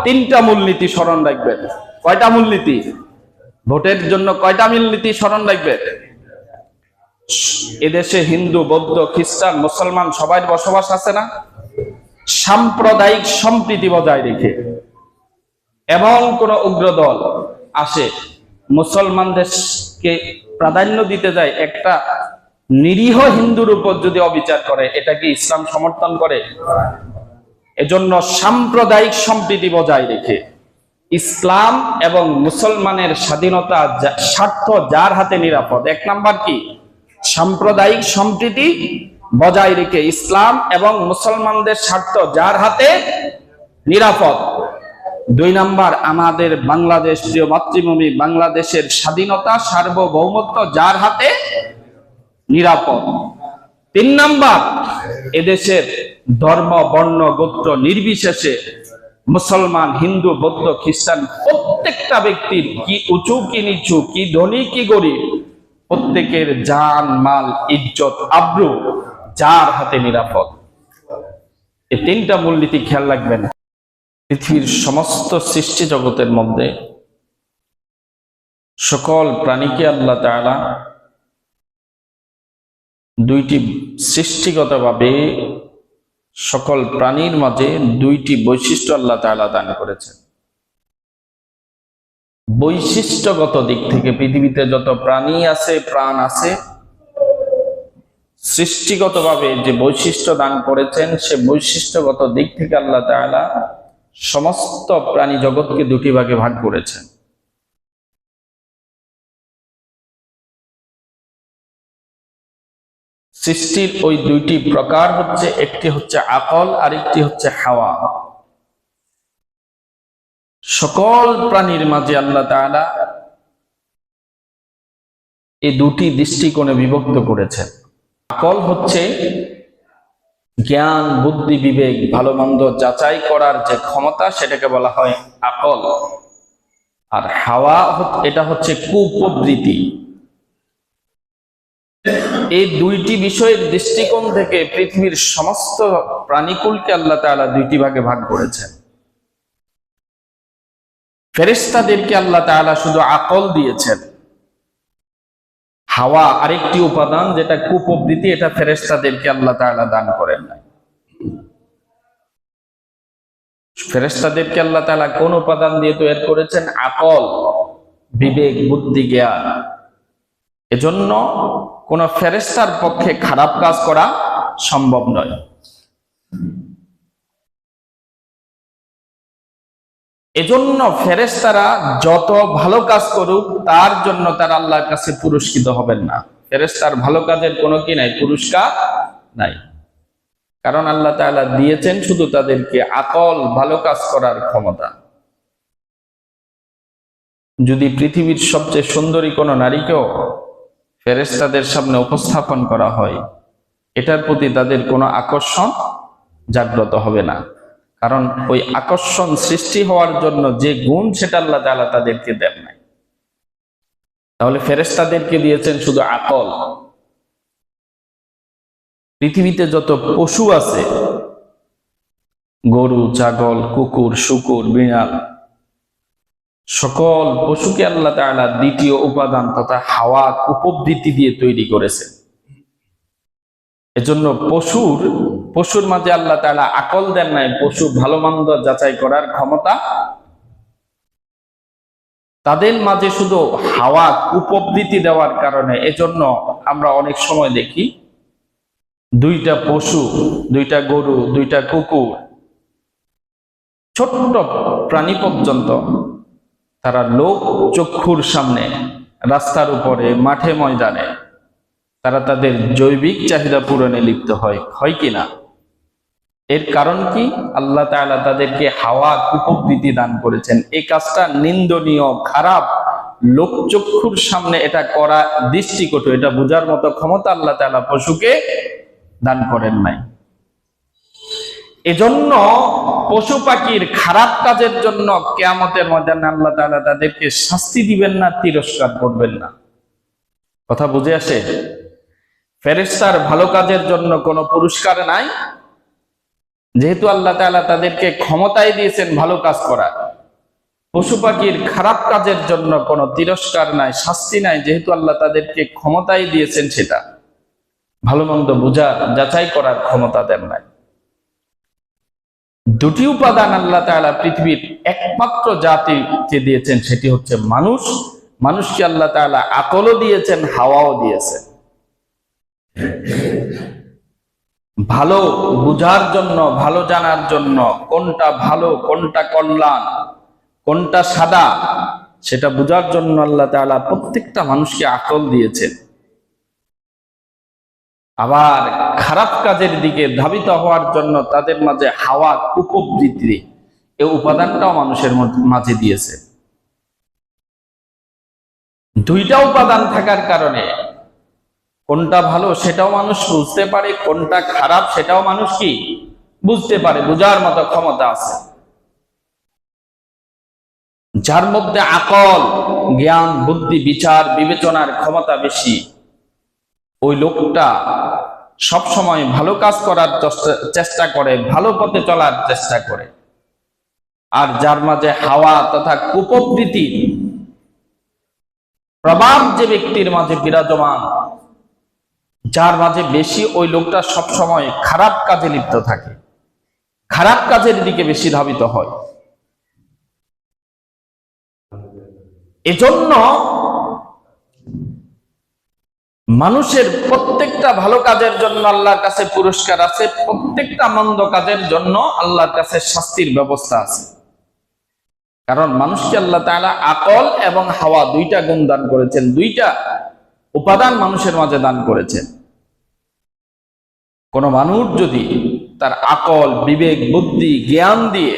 তিনটা মূলনীতি স্মরণ রাখবেন। কয়টা মূলনীতি? ভোটের জন্য কয়টা মূলনীতি স্মরণ রাখবেন? এদেশে হিন্দু, বৌদ্ধ, খ্রিস্টান, মুসলমান সবাই বসবাস আছে না? সাম্প্রদায়িক সম্প্রীতি বজায় রেখে এমন কোন উগ্রদল আসে মুসলমানদেরকে প্রাধান্য দিতে যায়, একটা নিরীহ হিন্দুর উপর যদি অবিচার করে, এটা কি ইসলাম সমর্থন করে? এজন্য সাম্প্রদায়িক সম্প্রীতি বজায় রেখে ইসলাম এবং মুসলমানের স্বাধীনতা স্বার্থ যার হাতে নিরাপদ। এক নাম্বার কি? সাম্প্রদায়িক সম্প্রীতি বজায় রেখে ইসলাম এবং মুসলমানদের স্বার্থ যার হাতে নিরাপদ। দুই নাম্বার, আমাদের বাংলাদেশ, প্রিয় মাতৃভূমি বাংলাদেশের স্বাধীনতা সার্বভৌমত্ব যার হাতে নিরাপদ। তিন নাম্বার, এদেশের ধর্ম, বর্ণ, গোত্র নির্বিশেষে মুসলমান, হিন্দু, বৌদ্ধ, খ্রিস্টান প্রত্যেকটা ব্যক্তির, কি উঁচু কি নিচু, কি ধনী কি গরিব, প্রত্যেকের জান, মাল, ইজ্জত, আব্রু যার হাতে নিরাপদ। এই তিনটা মূলনীতি খেয়াল রাখবেন। পৃথিবীর সমস্ত সৃষ্টি জগতের মধ্যে সকল প্রাণীকে আল্লাহ তাআলা দুইটি সৃষ্টিগতভাবে সকল প্রাণীর মাঝে দুইটি বৈশিষ্ট্য আল্লাহ তাআলা দান করেছেন। বৈশিষ্ট্যগত দিক থেকে পৃথিবীতে যত প্রাণী আছে, প্রাণ আছে, সৃষ্টিগতভাবে যে বৈশিষ্ট্য দান করেছেন, সে বৈশিষ্ট্যগত দিক থেকে আল্লাহ তাআলা সমস্ত প্রাণী জগৎকে দুটি ভাগে ভাগ করেছেন। সৃষ্টির ওই দুইটি প্রকার হচ্ছে, একটি হচ্ছে আকল আর একটি হচ্ছে হাওয়া। সকল প্রাণীর মাঝে আল্লাহ তাআলা এই দুটি দৃষ্টিকোণে বিভক্ত করেছেন। আকল হচ্ছে জ্ঞান, বুদ্ধি, বিবেক, ভালো মন্দ যাচাই করার যে ক্ষমতা, সেটাকে বলা হয় আকল। আর হাওয়া এটা হচ্ছে কুপ্রবৃত্তি। এই দুইটি বিষয়ের দৃষ্টিকোণ থেকে পৃথিবীর সমস্ত প্রাণীকুলকে আল্লাহ তাআলা দুইটি ভাগে ভাগ করেছেন। ফেরেশতাদেরকে আল্লাহ তাআলা শুধু আকল দিয়েছেন। হাওয়া আরেকটি উপাদান, যেটা কুপ্রবৃত্তি, এটা ফেরেশতাদেরকে আল্লাহ তাআলা দান করেন নাই। ফেরেশতাদেরকে আল্লাহ তাআলা কোন উপাদান দিয়ে তৈরি করেছেন? আকল, বিবেক, বুদ্ধি, জ্ঞান। এজন্য কোন ফেরেশতার পক্ষে খারাপ কাজ করা সম্ভব নয়। এজন্য ফেরেশতারা যত ভালো কাজ করুক, তার জন্য তারা আল্লাহর কাছে পুরস্কৃত হবেন না। ফেরেশতার ভালো কাজের কোনো কি নাই, পুরস্কার নাই। কারণ আল্লাহ তাআলা দিয়েছেন শুধু তাদেরকে আকল, ভালো কাজ করার ক্ষমতা। যদি পৃথিবীর সবচেয়ে সুন্দরী কোনো নারীকেও ফেরেশতাদের সামনে উপস্থাপন করা হয়, এটার প্রতি তাদের কোনো আকর্ষণ জাগ্রত হবে না। কারণ ওই আকর্ষণ সৃষ্টি হওয়ার জন্য যে গুণ, সেটা আল্লাহ তাআলা তাদেরকে দেন নাই। তাহলে ফেরেশতাদেরকে দিয়েছেন শুধু আকল। পৃথিবীতে যত পশু আছে, গরু, ছাগল, কুকুর, শূকর, বিড়াল, সকল পশুকে আল্লাহ তাআলা দ্বিতীয় উপাদান তথা হাওয়া, কুপ্রবৃত্তি দিয়ে তৈরি করেছেন। এজন্য পশুর মাঝে আল্লাহ তাআলা আকল দেন নাই, পশু ভালো মন্দ যাচাই করার ক্ষমতা তাদের মাঝে শুধু হাওয়া, কুপ্রবৃত্তি দেওয়ার কারণে। এজন্য আমরা অনেক সময় দেখি দুইটা পশু, দুইটা গরু, দুইটা কুকুর, ছোট্ট প্রাণী পর্যন্ত তারা লোক চক্ষুর সামনে, রাস্তার উপরে, মাঠে ময়দানে তারা তাদের জৈবিক চাহিদা পূরণে লিপ্ত হয় কিনা? এর কারণ কি? আল্লাহ তাআলা তাদেরকে হাওয়া, কুপ্রবৃত্তি দান করেছেন। এই কাজটা নিন্দনীয়, খারাপ। লোকচক্ষুর সামনে এটা করা দৃষ্টিকটু, এটা বোঝার মতো ক্ষমতা আল্লাহ তাআলা পশুকে দান করেন নাই। এজন্য পশু পাখির খারাপ কাজের জন্য কিয়ামতের ময়দানে আল্লাহ তাআলা তাদেরকে শাস্তি দিবেন না, তিরস্কার করবেন না। কথা বুঝে আসে? ফেরেশতার ভালো কাজের জন্য কোনো পুরস্কার নাই, যেহেতু আল্লাহ তাআলা তাদেরকে ক্ষমতায় দিয়েছেন ভালো কাজ করার, পশু পাখির খারাপ কাজের জন্য কোনো তিরস্কার নাই, শাস্তি নাই, যেহেতু আল্লাহ তাদেরকে ক্ষমতায় দিয়েছেন সেটা ভালো মন্দ বোঝা যাচাই করার ক্ষমতা দেন নাই। দুটি উপাদান আল্লাহ তাআলা পৃথিবীর একমাত্র জাতিকে দিয়েছেন, সেটি হচ্ছে মানুষ। মানুষকে আল্লাহ তাআলা আকলও দিয়েছেন, হাওয়াও দিয়েছেন, ভালো বুঝার জন্য, ভালো জানার জন্য, কোনটা ভালো কোনটা কল্যাণ কোনটা সাদা সেটা বুঝার জন্য আল্লাহ তাআলা প্রত্যেকটা মানুষকে আকল দিয়েছেন। আবার খারাপ কাজের দিকে ধাবিত হওয়ার জন্য তাদের মাঝে হাওয়া, কুপ্রবৃত্তি, এই উপাদানটাও মানুষের মাঝে দিয়েছে। দুইটা উপাদান থাকার কারণে কোনটা ভালো সেটাও মানুষ বুঝতে পারে, কোনটা খারাপ সেটাও মানুষ কি বুঝতে পারে, বুঝার মতো ক্ষমতা আছে। যার মধ্যে আকল, জ্ঞান, বুদ্ধি, বিচার, বিবেচনার ক্ষমতা বেশি, ওই লোকটা সব সময় ভালো কাজ করার চেষ্টা করে, ভালো পথে চলার চেষ্টা করে। আর যার মাঝে হাওয়া তথা কুপ্রবৃত্তির প্রভাব যে ব্যক্তির মাঝে বিরাজমান, যার মাঝে বেশি, ওই লোকটা সব সময় খারাপ কাজে লিপ্ত থাকে, খারাপ কাজের দিকে বেশি ধাবিত হয়। এজন্য মানুষের প্রত্যেকটা ভালো কাজের জন্য আল্লাহর কাছে পুরস্কার আছে, প্রত্যেকটা মন্দ কাজের জন্য আল্লাহর কাছে শাস্তির ব্যবস্থা আছে। কারণ মানুষকে আল্লাহ তাআলা আকল এবং হাওয়া দুইটা গুণ দান করেছেন, দুইটা উপাদান মানুষের মাঝে দান করেছেন। কোন মানুষ যদি তার আকল, বিবেক, বুদ্ধি, জ্ঞান দিয়ে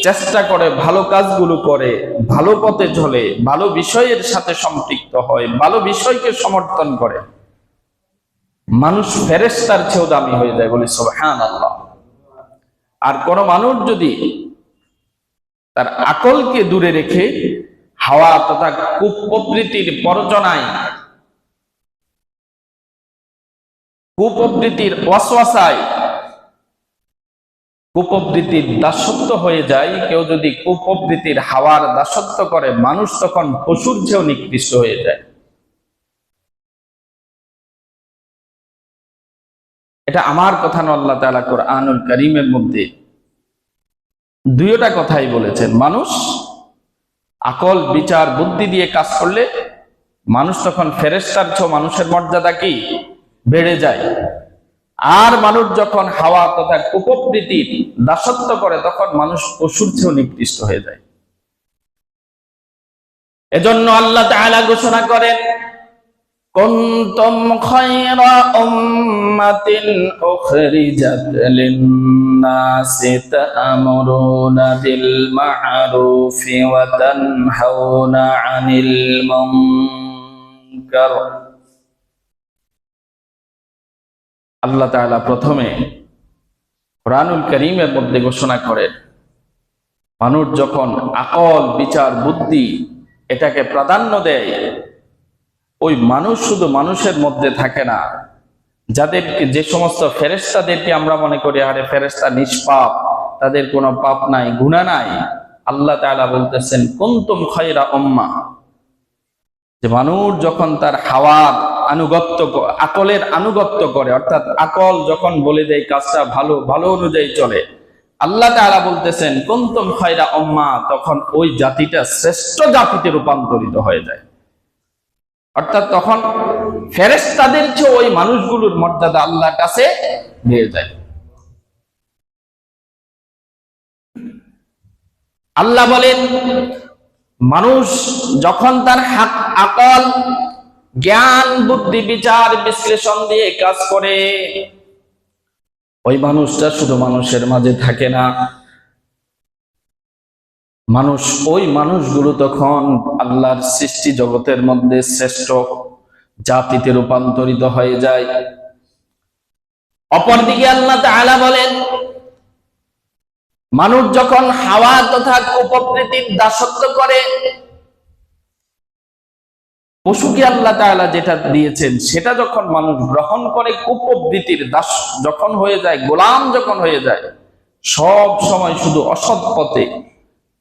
চেষ্টা করে, ভালো কাজগুলো করে, ভালো পথে চলে, ভালো বিষয়ের সাথে সম্পৃক্ত হয়, ভালো বিষয়কে সমর্থন করে, মানুষ ফেরেশতার চেয়েও দামি হয়ে যায়, বলি সুবহানাল্লাহ। আর কোন মানুষ যদি তার আকলকে দূরে রেখে হাওয়া তথা কুপ্রবৃত্তির প্ররোচনায়, কুপ্রবৃত্তির ওয়াসওয়াসায়, কুপ্রবৃত্তির দাসত্ব হয়ে যায়, কেউ যদি কুপ্রবৃত্তির হাওয়ার দাসত্ব করে, মানুষ তখন পশুর চেয়েও নিকৃষ্ট হয়ে যায়। এটা আমার কথা নয়, আল্লাহ তাআলা কোরআনুল কারীমের মধ্যে দুইটা কথাই বলেছেন। মানুষ আকল, বিচার, বুদ্ধি দিয়ে কাজ করলে মানুষ তখন ফেরেশতার চেয়েও মানুষের মর্যাদা কি বেড়ে যায়। আর মানুষ যখন হাওয়া তথা কুপ্রবৃত্তির দাসত্ব করে, তখন মানুষ পশুর চেয়েও নিকৃষ্ট হয়ে যায়। এজন্য আল্লাহ তাআলা ঘোষণা করেন, কুনতুম খায়রা উম্মাতিন উখরিজাত লিন-নাসি তা'মুরুনা বিল মা'রুফি ওয়া তানহাউনা 'আনিল মুনকার। আল্লাহ তাআলা প্রথমে কোরআনুল কারীমের মধ্যে ঘোষণা করেন, মানুষ যখন আকল, বিচার, বুদ্ধি এটাকে প্রাধান্য দেয়, ওই মানুষ শুধু মানুষের মধ্যে থাকে না, যাদেরকে, যে সমস্ত ফেরেশতাদেরকে আমরা মনে করি আরে ফেরেশতা নিষ্পাপ, তাদের কোনো পাপ নাই, গুনাহ নাই, আল্লাহ তাআলা বলতেছেন কুনতুম খায়রা উম্মাহ, যে মানুষ যখন তার হাওয়ার আনুগত্য, আকলের আনুগত্য করে, অর্থাৎ আকল যখন বলে দেয় কাজটা ভালো, ভালো অনুযায়ী চলে, আল্লাহ তাআলা বলতেছেন কুনতুম খায়রা উম্মাহ, তখন ওই জাতিটা শ্রেষ্ঠ জাতিতে রূপান্তরিত হয়ে যায়। অর্থাৎ তখন ফেরেশতাদের চেয়ে ওই মানুষগুলোর মর্যাদা আল্লাহর কাছে বেড়ে যায়। আল্লাহ বলেন, মানুষ যখন তার আকল, জ্ঞান, বুদ্ধি, বিচার, বিশ্লেষণ দিয়ে কাজ করে, ওই মানুষটা শুধু মানুষের মাঝে থাকে না, মানুষ, ওই মানুষগুলো তখন আল্লাহর সৃষ্টি জগতের মধ্যে শ্রেষ্ঠ জাতিতে রূপান্তরিত হয়ে যায়। অপরদিকে আল্লাহ তাআলা বলেন, মানুষ যখন হাওয়া তথা কুপ্রবৃত্তির দাসত্ব করে, পশুকে আল্লাহ তাআলা যেটা দিয়েছেন সেটা যখন মানুষ গ্রহণ করে, কুপ্রবৃত্তির দাস যখন হয়ে যায়, গোলাম যখন হয়ে যায়, সব সময় শুধু অসৎ পথে,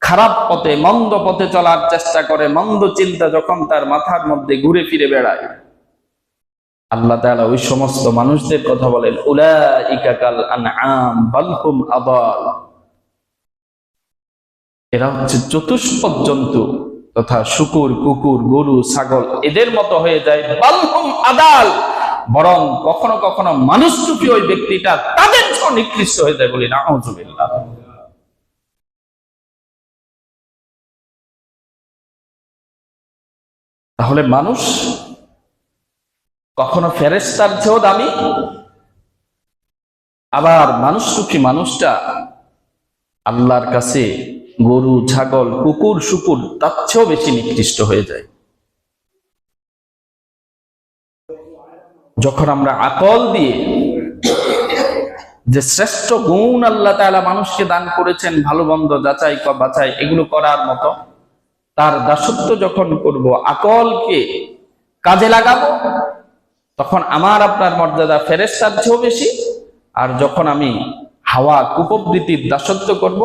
খারাপ পথে, মন্দ পথে চলার চেষ্টা করে, মন্দ চিন্তা যখন তার মাথার মধ্যে ঘুরে ফিরে বেড়ায়, আল্লাহ তাআলা ওই সমস্ত মানুষদের কথা বলেন, উলাইকা কাল আনআম বাল হুম আদাল। এরা হচ্ছে চতুষ্পদ জন্তু তথা শুকুর, কুকুর, গরু, ছাগল এদের মতো হয়ে যায়, বাল হুম আদাল, বরং কখনো কখনো মানুষরূপী ওই ব্যক্তিটা তাদের চেয়ে নিকৃষ্ট হয়ে যায়, বলি নাউযুবিল্লাহ। তাহলে মানুষ কখনো ফেরেশতার চেয়েও দামি, আবার মানুষরূপী মানুষটা আল্লাহর কাছে গরু, ছাগল, কুকুর, শুকুর তার চেয়েও বেশি নিকৃষ্ট হয়ে যায়। যখন আমরা আকল দিয়ে, যে শ্রেষ্ঠ গুণ আল্লাহ তাআলা মানুষকে দান করেছেন, ভালো মন্দ যাচাই বাছাই এগুলো করার মতো, তার দাসত্ব যখন করব, আকলকে কাজে লাগাবো, তখন আমার আপনার মর্যাদা ফেরেশতার চেয়েও বেশি। আর যখন আমি হাওয়া, কুপ্রবৃত্তির দাসত্ব করব,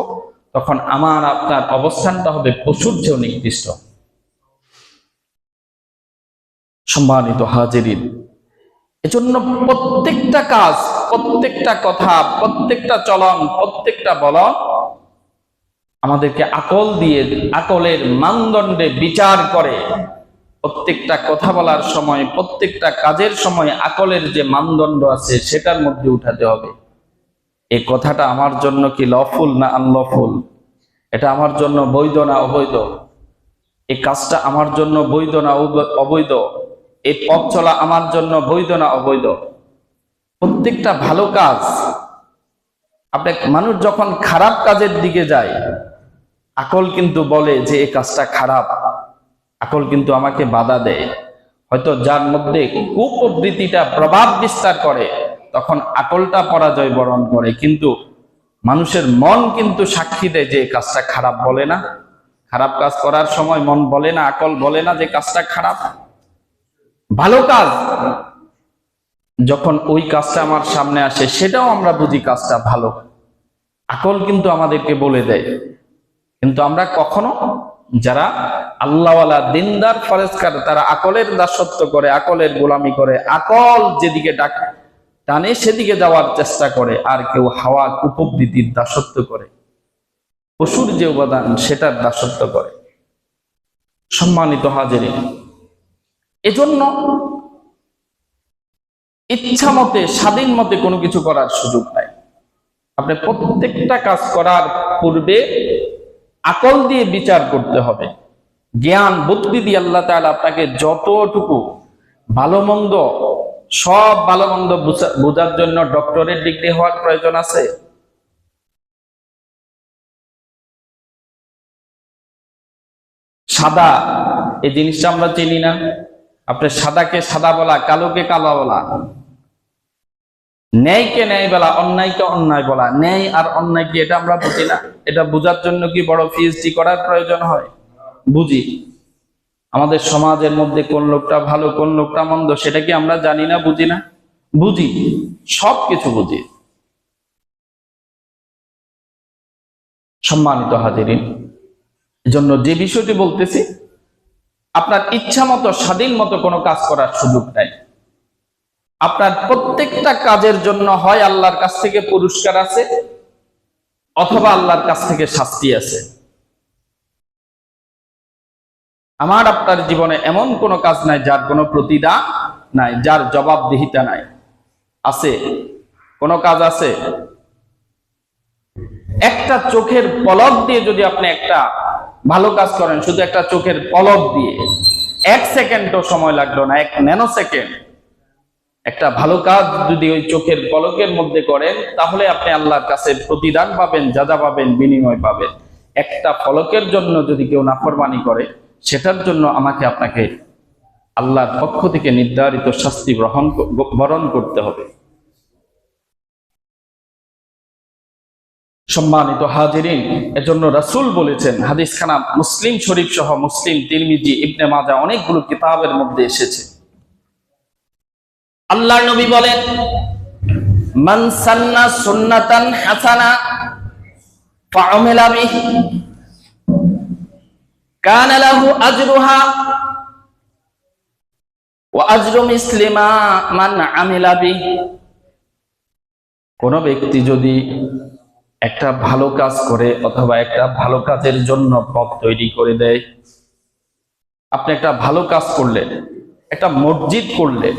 তখন আমার আপনার অবস্থানটা হবে পশুর চেয়েও নিকৃষ্ট। সম্মানিত হাজিরিন, এজন্য প্রত্যেকটা কাজ, প্রত্যেকটা কথা, প্রত্যেকটা চলন, প্রত্যেকটা বলন আমাদেরকে আকল দিয়ে, আকলের মানদণ্ডে বিচার করে প্রত্যেকটা কথা বলার সময়, প্রত্যেকটা কাজের সময় আকলের যে মানদণ্ড আছে সেটার মধ্যে উঠাতে হবে। এই কথাটা আমার জন্য কি লফুল না আনলফুল, এটা আমার জন্য বৈধ না অবৈধ, এই কাজটা আমার জন্য বৈধ না অবৈধ, এই পথ চলা আমার জন্য বৈধ না অবৈধ। প্রত্যেকটা ভালো কাজ, আপনি মানুষ যখন খারাপ কাজের দিকে যায়, আকল কিন্তু বলে যে এই কাজটা খারাপ, আকল কিন্তু আমাকে বাধা দেয়। হয়তো যার মধ্যে কুপ্রবৃত্তিটা প্রভাব বিস্তার করে, তখন আকলটা পরাজয় বরণ করে, কিন্তু মানুষের মন কিন্তু সাক্ষী দেয় যে এই কাজটা খারাপ, বলে না? খারাপ কাজ করার সময় মন বলে না, আকল বলে না যে কাজটা খারাপ? ভালো কাজ যখন ওই কাজটা আমার সামনে আসে, সেটাও আমরা বুঝি কাজটা ভালো, আকল কিন্তু আমাদেরকে বলে দেয়। কিন্তু আমরা কখনো, যারা আল্লাহওয়ালা, দিনদার, ফরেজগার, তারা আকলের দাসত্ব করে, আকলের গোলামি করে, আকল যেদিকে ডাকে টানে সেদিকে যাওয়ার চেষ্টা করে, আর কেউ হাওয়া, কুপ্রবৃত্তির দাসত্ব করে, পশুর যে উপাদান সেটার দাসত্ব করে। সম্মানিত হাজিরিন, এজন্য ইচ্ছা মতে, স্বাধীন মতে কোনো কিছু করার সুযোগ নাই। আপনি প্রত্যেকটা কাজ করার পূর্বে আকল দিয়ে বিচার করতে হবে, জ্ঞান বুদ্ধি দিয়ে আল্লাহ তাআলা আপনাকে যতটুকু ভালো মন্দ, সব ভালো মন্দ বোঝার জন্য ডক্টরের ডিগ্রি হওয়ার প্রয়োজন আছে? সাদা এই জিনিসটা আমরা চিনি না, আপনি সাদাকে সাদা বলা, কালোকে কালো বলা, ন্যায়কে ন্যায় বলা, অন্যায়কে অন্যায় বলা, ন্যায় আর অন্যায় কি এটা আমরা বুঝি না? এটা বুঝার জন্য কি বড় পিএইচডি করার প্রয়োজন হয়? বুঝি। আমাদের সমাজের মধ্যে কোন লোকটা ভালো, কোন লোকটা মন্দ, সেটা কি আমরা জানি না? বুঝি না? বুঝি, সবকিছু বুঝি। সম্মানিত হাজিরিন, এজন্য যে বিষয়টি বলতেছি, আপনার ইচ্ছা মতো, স্বাধীন মতো কোনো কাজ করার সুযোগ নাই। আপনার প্রত্যেকটা কাজের জন্য হয় আল্লাহর কাছ থেকে পুরস্কার আছে, অথবা আল্লাহর কাছ থেকে শাস্তি আছে। আমার আপনার জীবনে এমন কোনো কাজ নাই যার কোনো প্রতিদান নাই, যার জবাবদিহিতা নাই। আছে? কোনো কাজ আছে? একটা চোখের পলক দিয়ে যদি আপনি একটা ভালো কাজ করেন, শুধু একটা চোখের পলক দিয়ে, 1 সেকেন্ডও সময় লাগলো না, 1 ন্যানো সেকেন্ড, একটা ভালো কাজ যদি ওই চোখের পলকের মধ্যে করেন, তাহলে আপনি আল্লাহর কাছে প্রতিদান পাবেন, যাজা পাবেন, বিনিময় পাবেন। একটা পলকের জন্য যদি কেউ নাফরমানি করে, সেটার জন্য আমাকে আপনাকে আল্লাহর পক্ষ থেকে নির্ধারিত শাস্তি বরণ করতে হবে। সম্মানিত হাজিরিন, এজন্য রাসূল বলেছেন, হাদিস খানা মুসলিম শরীফ সহ মুসলিম, তিরমিজি, ইবনে মাজাহ অনেকগুলো কিতাবের মধ্যে এসেছে। আল্লাহর নবী বলেন, মান সান্না সুন্নাতান হাসানা ফাআমিলা বিহি কানা লাহু আজরুহা ওয়া আজরু মিসলিমা মান আমিলা বিহি। কোন ব্যক্তি যদি একটা ভালো কাজ করে অথবা একটা ভালো কাজের জন্য পথ তৈরি করে দেয়, আপনি একটা ভালো কাজ করলেন, একটা মসজিদ করলেন,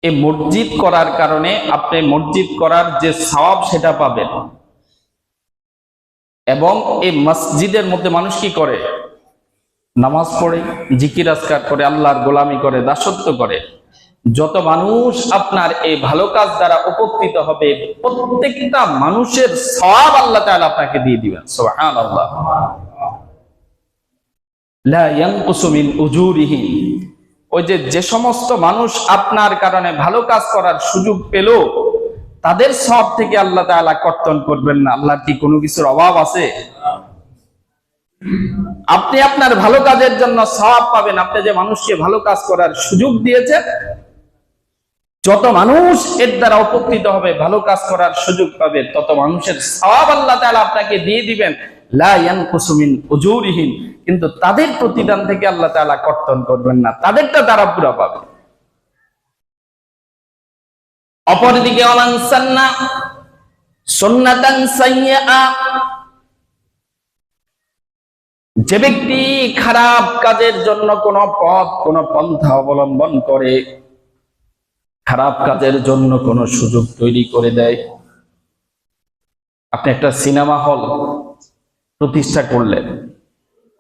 এই মসজিদ করার কারণে আপনি মসজিদ করার যে সওয়াব সেটা পাবেন। এবং এই মসজিদের মধ্যে মানুষ কি করে? নামাজ পড়ে, জিকির আজকার করে, আল্লাহর গোলামি করে, দাসত্ব করে। যত মানুষ আপনার এই ভালো কাজ দ্বারা উপকৃত হবে, প্রত্যেকটা মানুষের সওয়াব আল্লাহ তাআলা আপনাকে দিয়ে দিবেন। সুবহানাল্লাহ। লা ইয়ানকুসু মিন উজুরিহি। ওই যে সমস্ত মানুষ আপনার কারণে ভালো কাজ করার সুযোগ পেল, তাদের সওয়াব থেকে আল্লাহ তাআলা কর্তন করবেন না। আল্লাহর কি কোনো কিছুর অভাব আছে? আপনি আপনার ভালো কাজের জন্য সওয়াব পাবেন। আপনি যে মানুষকে ভালো কাজ করার সুযোগ দিয়েছেন, যত মানুষ এর দ্বারা উপকৃত হবে, ভালো কাজ করার সুযোগ পাবে, তত মানুষের সওয়াব আল্লাহ তাআলা আপনাকে দিয়ে দিবেন। লা ইয়ানকুসু মিন উজুরিহিম। কিন্তু তাদের প্রতিদান থেকে আল্লাহ তাআলা কর্তন করবেন না, তাদেরটা তারা পুরো পাবে। অপরদিকে ওয়ামান সান্না সুন্নাতান সাইয়্যা, যে ব্যক্তি খারাপ কাজের জন্য কোন পথ, কোন পন্থা অবলম্বন করে, খারাপ কাজের জন্য কোন সুযোগ তৈরি করে দেয়। আপনি একটা সিনেমা হল প্রতিষ্ঠা করলেন,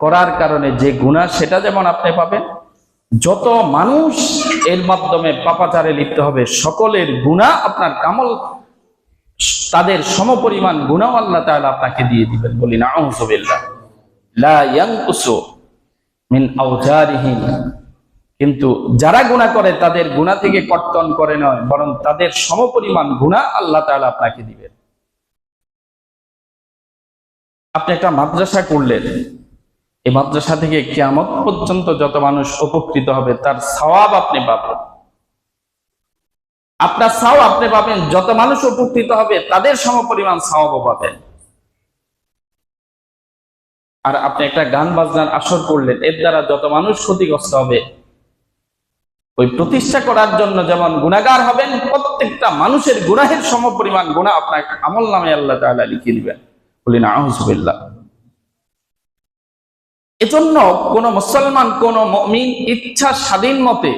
করার কারণে যে গুনাহ সেটা যেমন আপনি পাবেন, যত মানুষ এর মাধ্যমে পাপাচারে লিপ্ত হবে সকলের গুনাহ আপনার কামল, তাদের সমপরিমাণ গুনাহ আল্লাহ তাআলা আপনাকে দিয়ে দিবেন। বলি নাউযুবিল্লাহ। লা ইয়ানকুসু মিন আওজারিহিম। কিন্তু যারা গুনাহ করে তাদের গুনাহ থেকে কর্তন করে নয়, বরং তাদের সমপরিমাণ গুনাহ আল্লাহ তাআলা আপনাকে দিবেন। আপনি একটা মাদ্রাসা করলেন, এই মাদ্রাসা থেকে কিয়ামত পর্যন্ত যত মানুষ উপকৃত হবে তার সওয়াব আপনি পাবেন। আপনার সওয়াব আপনি পাবেন, যত মানুষ উপকৃত হবে তাদের সমপরিমাণ সওয়াবও পাবেন। আর আপনি একটা গান বাজনার আসর করলেন, এর দ্বারা যত মানুষ ক্ষতিগ্রস্ত হবে, ওই প্রতিষ্ঠা করার জন্য যেমন গুনাহগার হবেন, প্রত্যেকটা মানুষের গুনাহের সমপরিমাণ গুনাহ আপনার আমলনামায় আল্লাহ তাআলা লিখে দিবেন। বলি নাউযুবিল্লাহ। এজন্য কোন মুসলমান, কোন মুমিন ইচ্ছা স্বাধীন মতে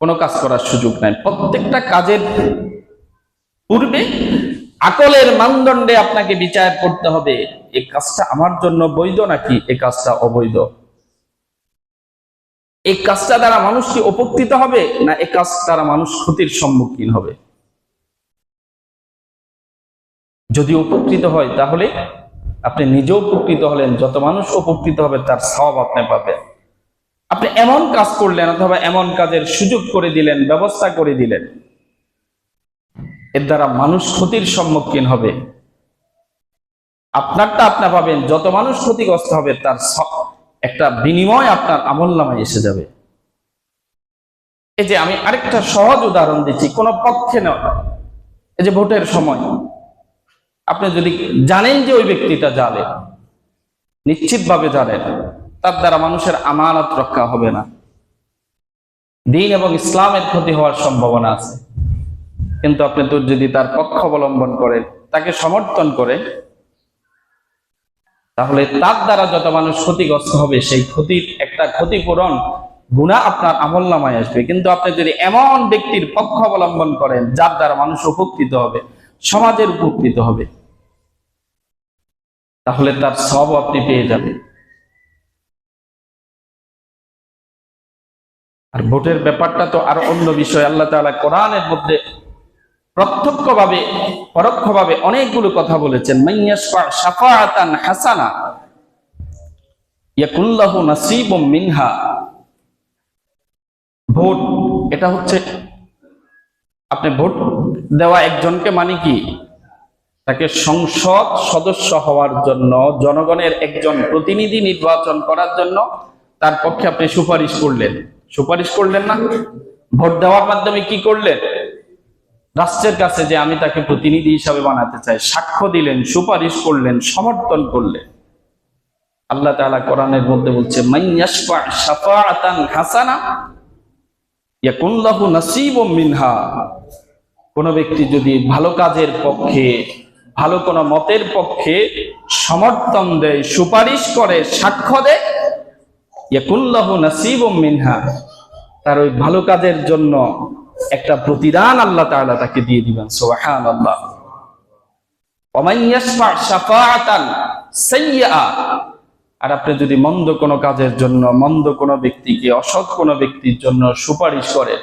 কোন কাজ করার সুযোগ নাই। প্রত্যেকটা কাজের পূর্বে আকলের মানদণ্ডে আপনাকে বিচার করতে হবে, এই কাজটা আমার জন্য বৈধ নাকি এই কাজটা অবৈধ, এই কাজটা দ্বারা মানুষ কি উপকৃত হবে না এই কাজ দ্বারা মানুষ ক্ষতির সম্মুখীন হবে। যদি উপকৃত হয় তাহলে আপনি নিজেও উপকৃত হলেন, যত মানুষ উপকৃত হবে তার সওয়াব আপনি পাবেন। আপনি এমন কাজ করলেন অথবা এমন কাজের সুযোগ করে দিলেন, ব্যবস্থা করে দিলেন, এর দ্বারা মানুষ ক্ষতির সম্মুখীন হবে, আপনারটা আপনি পাবেন। যত মানুষ ক্ষতিগ্রস্ত হবে তার একটা বিনিময় আপনার আমলনামায় এসে যাবে। এই যে আমি আরেকটা সহজ উদাহরণ দিচ্ছি, কোন পক্ষে নয়। এই যে ভোটের সময় আপনি যদি জানেন যে ওই ব্যক্তিটা জালেম, নিশ্চিতভাবে জানেন, তার দ্বারা মানুষের আমানত রক্ষা হবে না, দ্বীন এবং ইসলামের ক্ষতি হওয়ার সম্ভাবনা আছে। কিন্তু আপনি তো যদি তার পক্ষ অবলম্বন করেন, তাকে সমর্থন করেন, তাহলে তার দ্বারা যত মানুষ ক্ষতিগ্রস্ত হবে সেই ক্ষতির একটা ক্ষতিপূরণ গুনাহ আপনার আমলনামায় আসবে। কিন্তু আপনি যদি এমন ব্যক্তির পক্ষ অবলম্বন করেন যার দ্বারা মানুষ উপকৃত হবে, সমাজের উপকৃত হবে, তাহলে তার সওয়াব আপনি পেয়ে যাবেন। আর ভোটের ব্যাপারটা তো আরো অন্য বিষয়। আল্লাহ তাআলা কোরআনের মধ্যে প্রত্যক্ষভাবে পরোক্ষভাবে অনেকগুলো কথা বলেছেন। মাইয়াশফা শাফাআতান হাসানা ইয়াকুল লাহু নাসীবুম মিনহা। ভোট এটা হচ্ছে আপনি ভোট দেওয়া একজনকে মানে কি, তাকে সংসদ সদস্য হওয়ার জন্য, জনগণের একজন প্রতিনিধি নির্বাচন করার জন্য তার পক্ষে আপনি সুপারিশ করলেন না? ভোট দেওয়ার মাধ্যমে কি করলেন? রাষ্ট্রের কাছে যে আমি তাকে প্রতিনিধি হিসাবে বানাতে চাই, সাক্ষ্য দিলেন, সুপারিশ করলেন, সমর্থন করলেন। আল্লাহ তাআলা কোরআনের মধ্যে বলছে, মান ইয়াশফা শাফাআতান হাসানা ইয়াকুন লাহু নাসীবুম মিনহা। কোন ব্যক্তি যদি ভালো কাজের পক্ষে, ভালো কোন মতের পক্ষে সমর্থন দেয়, সুপারিশ করে, সাক্ষ্য দেয়, ইয়াকুন লাহু নাসীবুম মিনহা, তার ওই ভালো কাজের জন্য একটা প্রতিদান আল্লাহ তাআলা তাকে দিয়ে দিবেন। সুবহানাল্লাহ। ওয়া মান ইয়াশফা শাফাআতান সাইয়্যা, আর আপনি যদি মন্দ কোনো কাজের জন্য, মন্দ কোনো ব্যক্তিকে, অসৎ কোনো ব্যক্তির জন্য সুপারিশ করেন,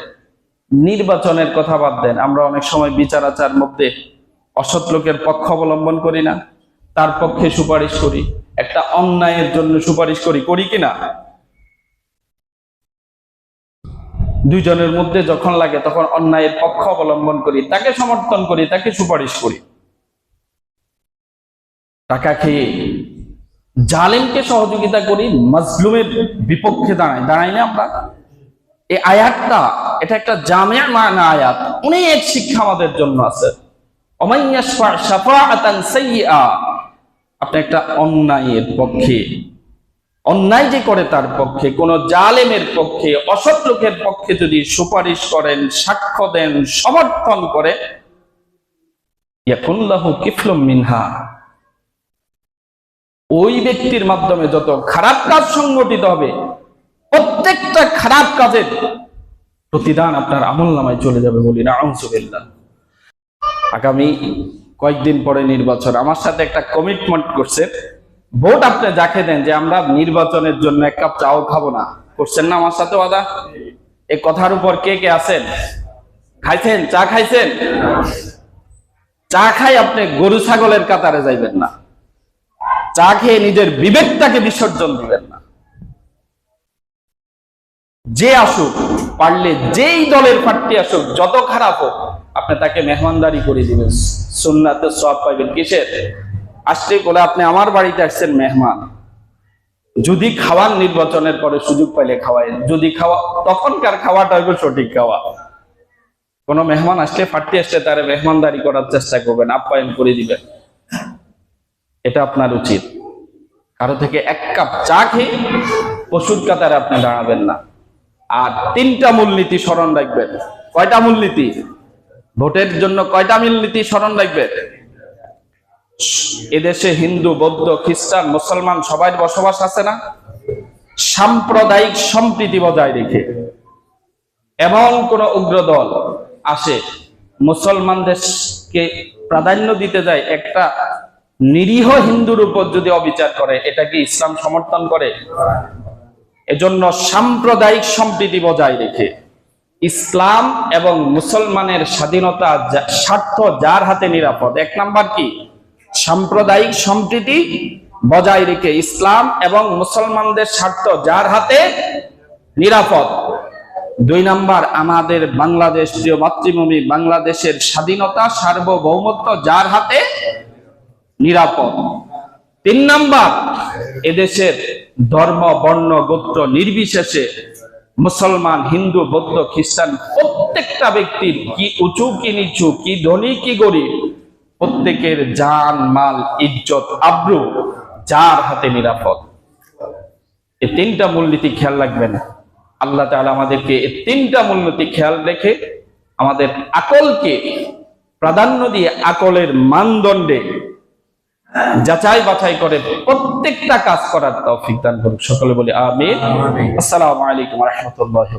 নির্বাচনের কথা বাদ দেন, আমরা অনেক সময় বিচার আচার মধ্যে অসৎ লোকের পক্ষ অবলম্বন করি না, তার পক্ষে সুপারিশ করি, একটা অন্যায়ের জন্য সুপারিশ করি কিনা? দুইজনের মধ্যে যখন লাগে তখন অন্যায়ের পক্ষ অবলম্বন করি, তাকে সমর্থন করি, তাকে সুপারিশ করি। টাকা খেয়ে জালেমকে সহযোগিতা করি, মাজলুমের বিপক্ষে দাঁড়াই না আমরা? এই আয়াতটা, এটা একটা জামিয়া মানা আয়াত, অনেক শিক্ষা আমাদের জন্য আছে। ওয়া মান ইয়াশফা শাফাআতান সাইয়্যা, আপনি একটা অন্যায়ের পক্ষে, অন্যায় যে করে তার পক্ষে, কোন জালেমের পক্ষে, অসৎ লোকের পক্ষে যদি সুপারিশ করেন, সাক্ষ্য দেন, সমর্থন করে, ইয়াকুন লাহু কিফলুম মিনহা, ওই ব্যক্তির মাধ্যমে যত খারাপ কাজ সংগঠিত হবে, প্রত্যেকটা খারাপ কাজের প্রতিদান আপনার আমলনামায় চলে যাবে। বলি না আউযুবিল্লাহ। আগামী কয়েকদিন পরে নির্বাচন, আমার সাথে একটা কমিটমেন্ট করছে, ভোট আপনি যাকে দেন যে আমরা নির্বাচনের জন্য এক কাপ চাও খাবো না, করছেন না আমার সাথে ওয়াদা? এই কথার উপর কে কে আছেন? খাইছেন? চা খাইছেন? চা খাই আপনি গরু ছাগলের কাতারে যাইবেন না, চা খেয়ে নিজের বিবেকটাকে বিসর্জন দিবেন না। যে আসুক, পারলে যেই দলের প্রার্থী আসুক, যত খারাপ হোক, আপনি তাকে মেহমানদারি করে দিবেন, সুন্নাতে সওয়াব পাইবেন। কিসের? আসতে বলে আপনি আমার বাড়িতে আসছেন মেহমান, যদি খাওয়ার নির্বাচনের পরে সুযোগ পাইলে খাওয়াই, যদি খাওয়া, তখনকার খাওয়াটা হইবে সঠিক খাওয়া। কোন মেহমান আসলে, প্রার্থী আসলে তার মেহমানদারি করার চেষ্টা করবেন, আপ্যায়ন করে দিবেন, এটা আপনার উচিত। কারো থেকে এক কাপ চা খেয়ে পশুর কাতারে আপনি দাঁড়াবেন না। আর তিনটা মূলনীতি স্মরণ রাখবেন। কয়টা মূলনীতি? ভোটের জন্য কয়টা মূলনীতি স্মরণ রাখবেন? এদেশে হিন্দু, বৌদ্ধ, খ্রিস্টান, মুসলমান সবাই বসবাস আছে না? সাম্প্রদায়িক সম্প্রীতি বজায় রেখে, এমন কোন উগ্র দল আসে মুসলমানদেরকে প্রাধান্য দিতে যায়, একটা নিরীহ হিন্দুর উপর যদি অবিচার করে, এটা কি ইসলাম সমর্থন করে? এজন্য সাম্প্রদায়িক সম্প্রীতি বজায় রেখে, ইসলাম এবং মুসলমানের স্বাধীনতা, স্বার্থ যার হাতে নিরাপদ। এক নাম্বার কি? সাম্প্রদায়িক সম্প্রীতি বজায় রেখে ইসলাম এবং মুসলমানদের স্বার্থ যার হাতে নিরাপদ। দুই নাম্বার, আমাদের বাংলাদেশ, প্রিয় মাতৃভূমি বাংলাদেশের স্বাধীনতা, সার্বভৌমত্ব যার হাতে নিরাপদ। তিন নাম্বার, এদেশের ধর্ম, বর্ণ, গোত্র নির্বিশেষে মুসলমান, হিন্দু, বৌদ্ধ, খ্রিস্টান প্রত্যেকটা ব্যক্তির, কি উঁচু কি নিচু, কি ধনী কি গরিব, প্রত্যেকের জান, মাল, ইজ্জত, আব্রু যার হাতে নিরাপদ। এই তিনটা মূলনীতি খেয়াল রাখবেন। আল্লাহ তাআলা আমাদেরকে এই তিনটা মূলনীতি খেয়াল রেখে আমাদের আকলকে প্রাধান্য দিয়ে, আকলের মানদণ্ডে যাচাই বাছাই করে প্রত্যেকটা কাজ করার তৌফিক দান করুন। সকলে বলি আমিন। আসসালামু আলাইকুম ওয়া রাহমাতুল্লাহি।